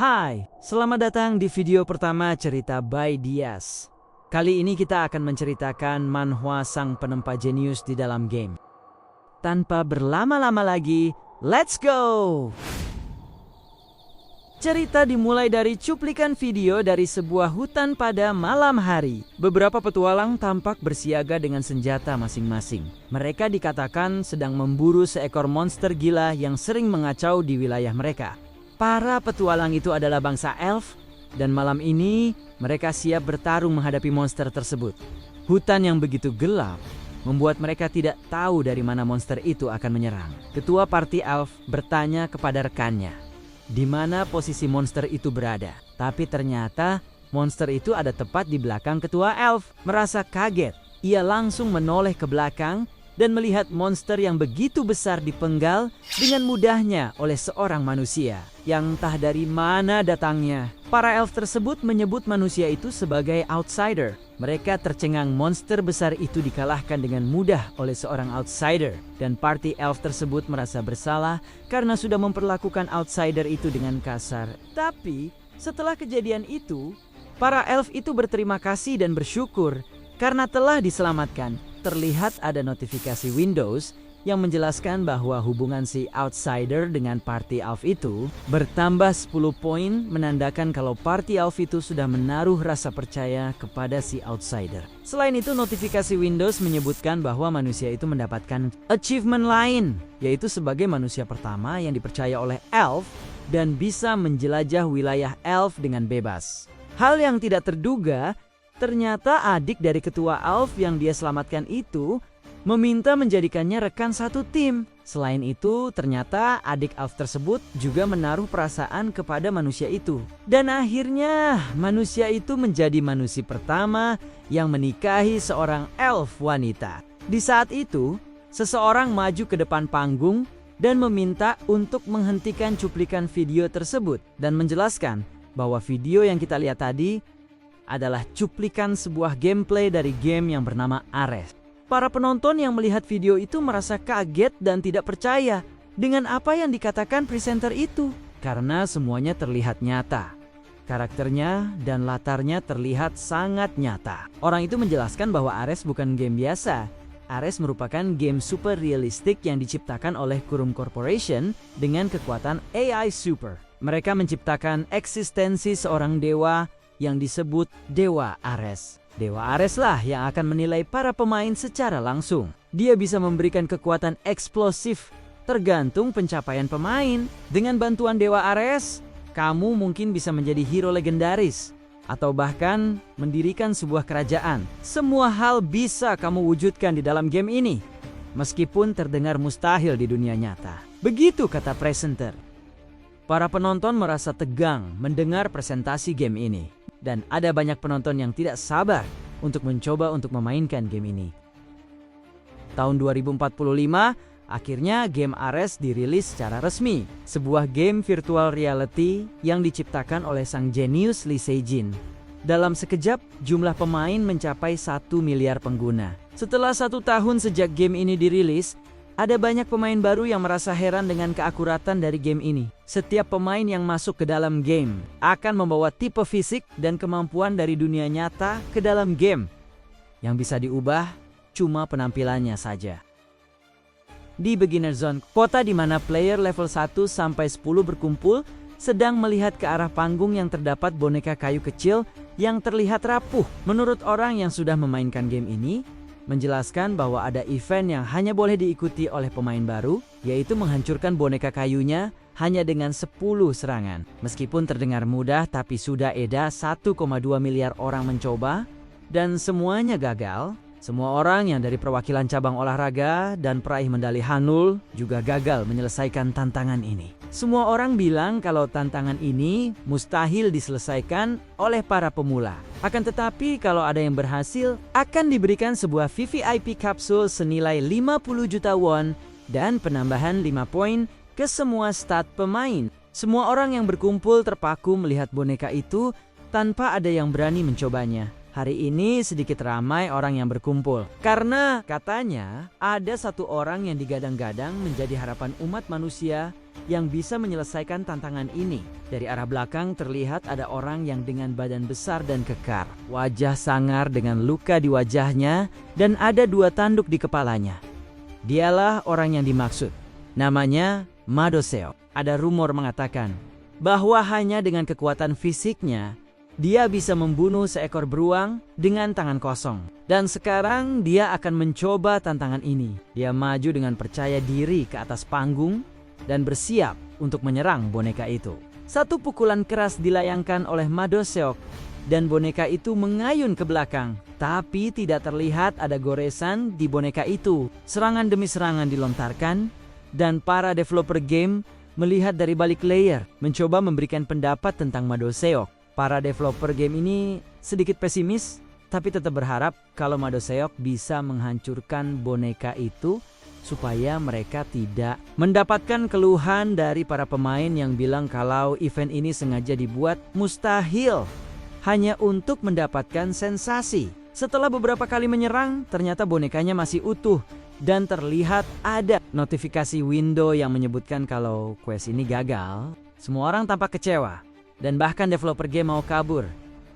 Hai, selamat datang di video pertama cerita by Dias. Kali ini kita akan menceritakan manhwa sang penempa jenius di dalam game. Tanpa berlama-lama lagi, let's go! Cerita dimulai dari cuplikan video dari sebuah hutan pada malam hari. Beberapa petualang tampak bersiaga dengan senjata masing-masing. Mereka dikatakan sedang memburu seekor monster gila yang sering mengacau di wilayah mereka. Para petualang itu adalah bangsa elf, dan malam ini mereka siap bertarung menghadapi monster tersebut. Hutan yang begitu gelap membuat mereka tidak tahu dari mana monster itu akan menyerang. Ketua party elf bertanya kepada rekannya, di mana posisi monster itu berada. Tapi ternyata monster itu ada tepat di belakang ketua elf. Merasa kaget, ia langsung menoleh ke belakang dan melihat monster yang begitu besar dipenggal dengan mudahnya oleh seorang manusia yang entah dari mana datangnya. Para elf tersebut menyebut manusia itu sebagai outsider. Mereka tercengang monster besar itu dikalahkan dengan mudah oleh seorang outsider. Dan party elf tersebut merasa bersalah karena sudah memperlakukan outsider itu dengan kasar. Tapi setelah kejadian itu, para elf itu berterima kasih dan bersyukur karena telah diselamatkan. Terlihat ada notifikasi Windows yang menjelaskan bahwa hubungan si outsider dengan party elf itu bertambah 10 poin, menandakan kalau party elf itu sudah menaruh rasa percaya kepada si outsider. Selain itu, notifikasi Windows menyebutkan bahwa manusia itu mendapatkan achievement lain, yaitu sebagai manusia pertama yang dipercaya oleh elf dan bisa menjelajah wilayah elf dengan bebas. Hal yang tidak terduga, ternyata adik dari ketua elf yang dia selamatkan itu meminta menjadikannya rekan satu tim. Selain itu, ternyata adik elf tersebut juga menaruh perasaan kepada manusia itu. Dan akhirnya, manusia itu menjadi manusia pertama yang menikahi seorang elf wanita. Di saat itu, seseorang maju ke depan panggung dan meminta untuk menghentikan cuplikan video tersebut dan menjelaskan bahwa video yang kita lihat tadi adalah cuplikan sebuah gameplay dari game yang bernama Ares. Para penonton yang melihat video itu merasa kaget dan tidak percaya dengan apa yang dikatakan presenter itu, karena semuanya terlihat nyata. Karakternya dan latarnya terlihat sangat nyata. Orang itu menjelaskan bahwa Ares bukan game biasa. Ares merupakan game super realistik yang diciptakan oleh Kurum Corporation dengan kekuatan AI Super. Mereka menciptakan eksistensi seorang dewa yang disebut Dewa Ares. Dewa Ares lah yang akan menilai para pemain secara langsung. Dia bisa memberikan kekuatan eksplosif tergantung pencapaian pemain. Dengan bantuan Dewa Ares, kamu mungkin bisa menjadi hero legendaris atau bahkan mendirikan sebuah kerajaan. Semua hal bisa kamu wujudkan di dalam game ini, meskipun terdengar mustahil di dunia nyata. Begitu kata presenter. Para penonton merasa tegang mendengar presentasi game ini. Dan ada banyak penonton yang tidak sabar untuk mencoba untuk memainkan game ini. Tahun 2045, akhirnya game Ares dirilis secara resmi. Sebuah game virtual reality yang diciptakan oleh sang jenius Lee Se-jin. Dalam sekejap, jumlah pemain mencapai 1 miliar pengguna. Setelah 1 tahun sejak game ini dirilis, ada banyak pemain baru yang merasa heran dengan keakuratan dari game ini. Setiap pemain yang masuk ke dalam game akan membawa tipe fisik dan kemampuan dari dunia nyata ke dalam game. Yang bisa diubah cuma penampilannya saja. Di Beginner Zone, kota di mana player level 1 sampai 10 berkumpul, sedang melihat ke arah panggung yang terdapat boneka kayu kecil yang terlihat rapuh. Menurut orang yang sudah memainkan game ini, menjelaskan bahwa ada event yang hanya boleh diikuti oleh pemain baru, yaitu menghancurkan boneka kayunya hanya dengan 10 serangan. Meskipun terdengar mudah, tapi sudah edah 1,2 miliar orang mencoba, dan semuanya gagal. Semua orang yang dari perwakilan cabang olahraga dan peraih medali Hanul juga gagal menyelesaikan tantangan ini. Semua orang bilang kalau tantangan ini mustahil diselesaikan oleh para pemula. Akan tetapi kalau ada yang berhasil, akan diberikan sebuah VVIP kapsul senilai 50 juta won dan penambahan 5 poin ke semua stat pemain. Semua orang yang berkumpul terpaku melihat boneka itu tanpa ada yang berani mencobanya. Hari ini sedikit ramai orang yang berkumpul. Karena katanya ada satu orang yang digadang-gadang menjadi harapan umat manusia yang bisa menyelesaikan tantangan ini. Dari arah belakang terlihat ada orang yang dengan badan besar dan kekar. Wajah sangar dengan luka di wajahnya dan ada 2 tanduk di kepalanya. Dialah orang yang dimaksud. Namanya Madoseo. Ada rumor mengatakan bahwa hanya dengan kekuatan fisiknya dia bisa membunuh seekor beruang dengan tangan kosong. Dan sekarang dia akan mencoba tantangan ini. Dia maju dengan percaya diri ke atas panggung dan bersiap untuk menyerang boneka itu. Satu pukulan keras dilayangkan oleh Madoseo dan boneka itu mengayun ke belakang. Tapi tidak terlihat ada goresan di boneka itu. Serangan demi serangan dilontarkan dan para developer game melihat dari balik layar, mencoba memberikan pendapat tentang Madoseo. Para developer game ini sedikit pesimis, tapi tetap berharap kalau Madoseo bisa menghancurkan boneka itu supaya mereka tidak mendapatkan keluhan dari para pemain yang bilang kalau event ini sengaja dibuat mustahil hanya untuk mendapatkan sensasi. Setelah beberapa kali menyerang, ternyata bonekanya masih utuh dan terlihat ada notifikasi window yang menyebutkan kalau quest ini gagal. Semua orang tampak kecewa. Dan bahkan developer game mau kabur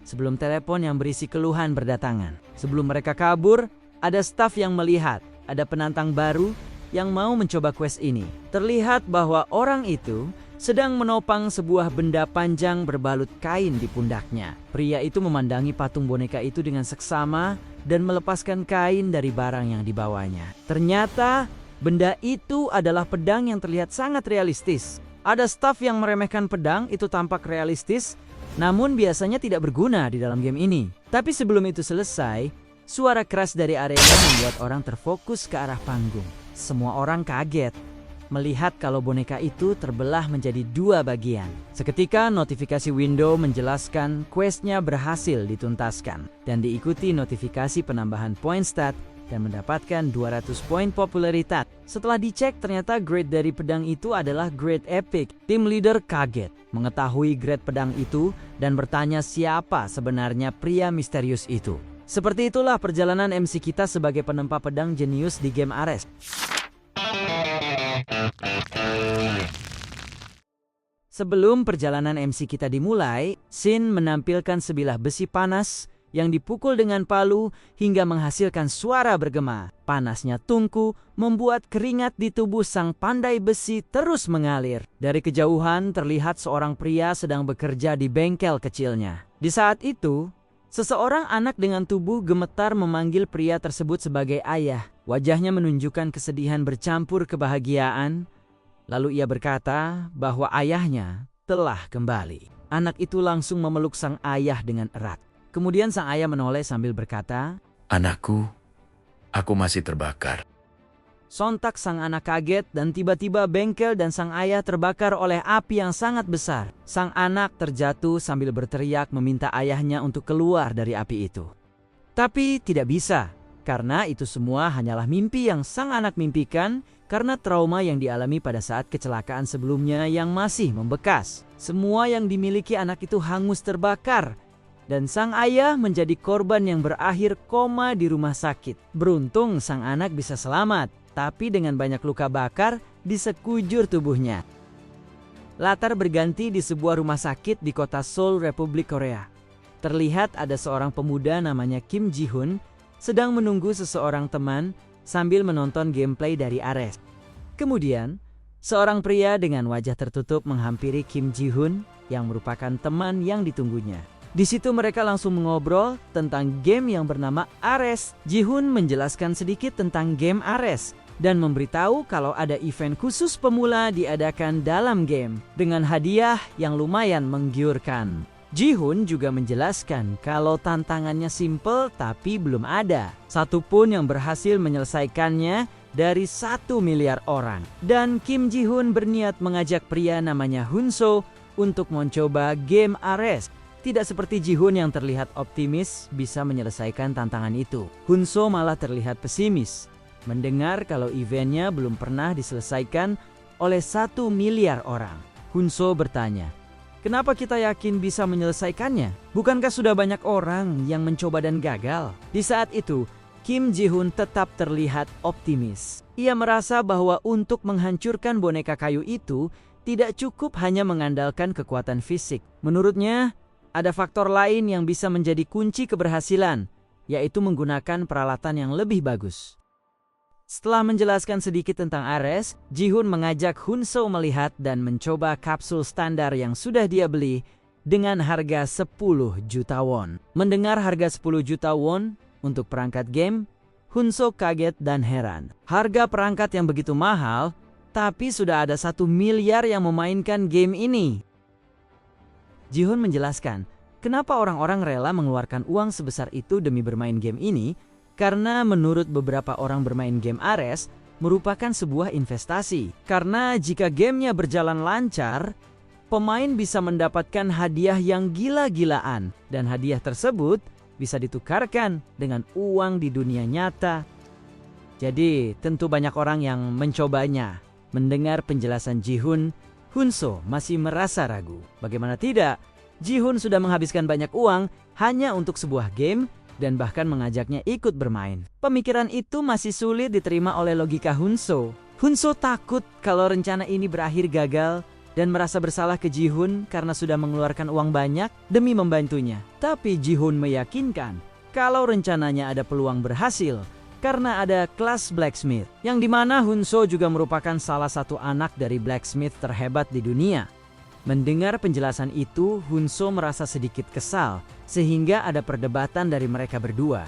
sebelum telepon yang berisi keluhan berdatangan. Sebelum mereka kabur, ada staf yang melihat ada penantang baru yang mau mencoba quest ini. Terlihat bahwa orang itu sedang menopang sebuah benda panjang berbalut kain di pundaknya. Pria itu memandangi patung boneka itu dengan seksama dan melepaskan kain dari barang yang dibawanya. Ternyata benda itu adalah pedang yang terlihat sangat realistis. Ada staf yang meremehkan pedang itu tampak realistis, namun biasanya tidak berguna di dalam game ini. Tapi sebelum itu selesai, suara keras dari arena membuat orang terfokus ke arah panggung. Semua orang kaget melihat kalau boneka itu terbelah menjadi 2 bagian. Seketika notifikasi window menjelaskan questnya berhasil dituntaskan dan diikuti notifikasi penambahan poin stat dan mendapatkan 200 poin popularitas. Setelah dicek ternyata grade dari pedang itu adalah grade epic. Tim leader kaget mengetahui grade pedang itu dan bertanya siapa sebenarnya pria misterius itu. Seperti itulah perjalanan MC kita sebagai penempa pedang jenius di game Ares. Sebelum perjalanan MC kita dimulai, Shin menampilkan sebilah besi panas yang dipukul dengan palu hingga menghasilkan suara bergema. Panasnya tungku membuat keringat di tubuh sang pandai besi terus mengalir. Dari kejauhan terlihat seorang pria sedang bekerja di bengkel kecilnya. Di saat itu, seseorang anak dengan tubuh gemetar memanggil pria tersebut sebagai ayah. Wajahnya menunjukkan kesedihan bercampur kebahagiaan. Lalu ia berkata bahwa ayahnya telah kembali. Anak itu langsung memeluk sang ayah dengan erat. Kemudian sang ayah menoleh sambil berkata, "Anakku, aku masih terbakar." Sontak sang anak kaget dan tiba-tiba bengkel dan sang ayah terbakar oleh api yang sangat besar. Sang anak terjatuh sambil berteriak meminta ayahnya untuk keluar dari api itu. Tapi tidak bisa, karena itu semua hanyalah mimpi yang sang anak mimpikan karena trauma yang dialami pada saat kecelakaan sebelumnya yang masih membekas. Semua yang dimiliki anak itu hangus terbakar. Dan sang ayah menjadi korban yang berakhir koma di rumah sakit. Beruntung sang anak bisa selamat, tapi dengan banyak luka bakar di sekujur tubuhnya. Latar berganti di sebuah rumah sakit di kota Seoul, Republik Korea. Terlihat ada seorang pemuda namanya Kim Ji-hoon sedang menunggu seseorang teman sambil menonton gameplay dari Ares. Kemudian, seorang pria dengan wajah tertutup menghampiri Kim Ji-hoon yang merupakan teman yang ditunggunya. Di situ mereka langsung mengobrol tentang game yang bernama Ares. Ji-hoon menjelaskan sedikit tentang game Ares dan memberitahu kalau ada event khusus pemula diadakan dalam game dengan hadiah yang lumayan menggiurkan. Ji-hoon juga menjelaskan kalau tantangannya simple tapi belum ada satupun yang berhasil menyelesaikannya dari 1 miliar orang. Dan Kim Ji-hoon berniat mengajak pria namanya Hunso untuk mencoba game Ares. Tidak seperti Ji-hoon yang terlihat optimis bisa menyelesaikan tantangan itu. Hunso malah terlihat pesimis mendengar kalau eventnya belum pernah diselesaikan oleh 1 miliar orang. Hunso bertanya, Kenapa kita yakin bisa menyelesaikannya? Bukankah sudah banyak orang yang mencoba dan gagal? Di saat itu, Kim Ji-hoon tetap terlihat optimis. Ia merasa bahwa untuk menghancurkan boneka kayu itu tidak cukup hanya mengandalkan kekuatan fisik. Menurutnya, ada faktor lain yang bisa menjadi kunci keberhasilan, yaitu menggunakan peralatan yang lebih bagus. Setelah menjelaskan sedikit tentang Ares, Ji-hoon mengajak Hunso melihat dan mencoba kapsul standar yang sudah dia beli dengan harga 10 juta won. Mendengar harga 10 juta won untuk perangkat game, Hunso kaget dan heran. Harga perangkat yang begitu mahal, tapi sudah ada 1 miliar yang memainkan game ini. Ji-hoon menjelaskan, kenapa orang-orang rela mengeluarkan uang sebesar itu demi bermain game ini, karena menurut beberapa orang bermain game Ares merupakan sebuah investasi. Karena jika gamenya berjalan lancar, pemain bisa mendapatkan hadiah yang gila-gilaan. Dan hadiah tersebut bisa ditukarkan dengan uang di dunia nyata. Jadi tentu banyak orang yang mencobanya. Mendengar penjelasan Ji-hoon, Hunso masih merasa ragu. Bagaimana tidak, Ji-hoon sudah menghabiskan banyak uang hanya untuk sebuah game dan bahkan mengajaknya ikut bermain. Pemikiran itu masih sulit diterima oleh logika Hunso. Hunso takut kalau rencana ini berakhir gagal dan merasa bersalah ke Ji-hoon karena sudah mengeluarkan uang banyak demi membantunya. Tapi Ji-hoon meyakinkan kalau rencananya ada peluang berhasil karena ada kelas blacksmith, yang dimana Hunso juga merupakan salah satu anak dari blacksmith terhebat di dunia. Mendengar penjelasan itu, Hunso merasa sedikit kesal, sehingga ada perdebatan dari mereka berdua.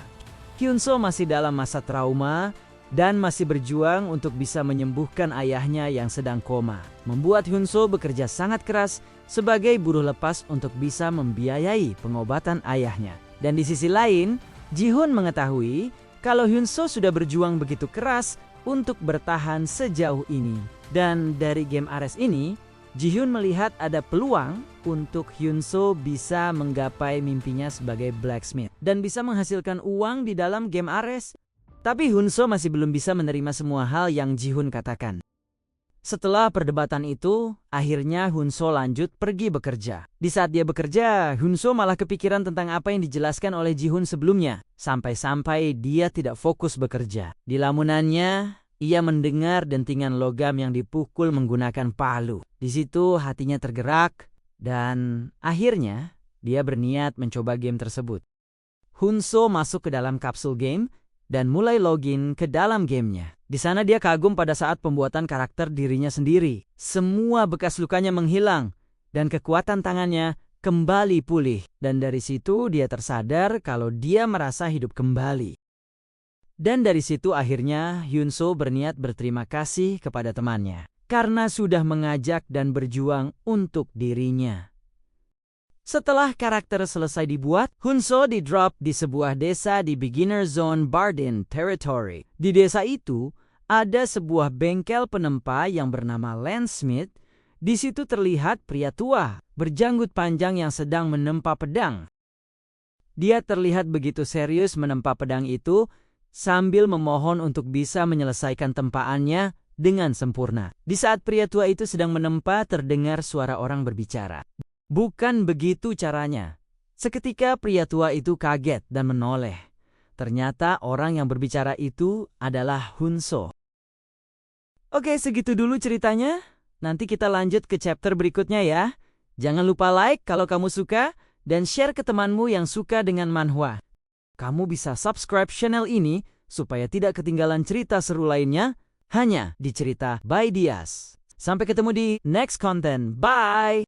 Hunso masih dalam masa trauma dan masih berjuang untuk bisa menyembuhkan ayahnya yang sedang koma. Membuat Hunso bekerja sangat keras sebagai buruh lepas untuk bisa membiayai pengobatan ayahnya. Dan di sisi lain, Ji-hoon mengetahui kalau Hunso sudah berjuang begitu keras untuk bertahan sejauh ini. Dan dari game Ares ini, Ji-hoon melihat ada peluang untuk Hunso bisa menggapai mimpinya sebagai blacksmith dan bisa menghasilkan uang di dalam game Ares. Tapi Hunso masih belum bisa menerima semua hal yang Ji-hoon katakan. Setelah perdebatan itu, akhirnya Hunso lanjut pergi bekerja. Di saat dia bekerja, Hunso malah kepikiran tentang apa yang dijelaskan oleh Ji-hoon sebelumnya. Sampai-sampai dia tidak fokus bekerja. Di lamunannya, ia mendengar dentingan logam yang dipukul menggunakan palu. Di situ hatinya tergerak dan akhirnya dia berniat mencoba game tersebut. Hunso masuk ke dalam kapsul game dan mulai login ke dalam gamenya. Di sana dia kagum pada saat pembuatan karakter dirinya sendiri. Semua bekas lukanya menghilang dan kekuatan tangannya kembali pulih. Dan dari situ dia tersadar kalau dia merasa hidup kembali. Dan dari situ akhirnya Hunso berniat berterima kasih kepada temannya karena sudah mengajak dan berjuang untuk dirinya. Setelah karakter selesai dibuat, Hunso di-drop di sebuah desa di Beginner Zone Bardin Territory. Di desa itu ada sebuah bengkel penempa yang bernama Landsmith. Di situ terlihat pria tua berjanggut panjang yang sedang menempa pedang. Dia terlihat begitu serius menempa pedang itu sambil memohon untuk bisa menyelesaikan tempaannya dengan sempurna. Di saat pria tua itu sedang menempa, terdengar suara orang berbicara. Bukan begitu caranya. Seketika pria tua itu kaget dan menoleh. Ternyata orang yang berbicara itu adalah Hunso. Oke, segitu dulu ceritanya. Nanti kita lanjut ke chapter berikutnya ya. Jangan lupa like kalau kamu suka dan share ke temanmu yang suka dengan manhwa. Kamu bisa subscribe channel ini supaya tidak ketinggalan cerita seru lainnya hanya di Cerita by Dias. Sampai ketemu di next content. Bye!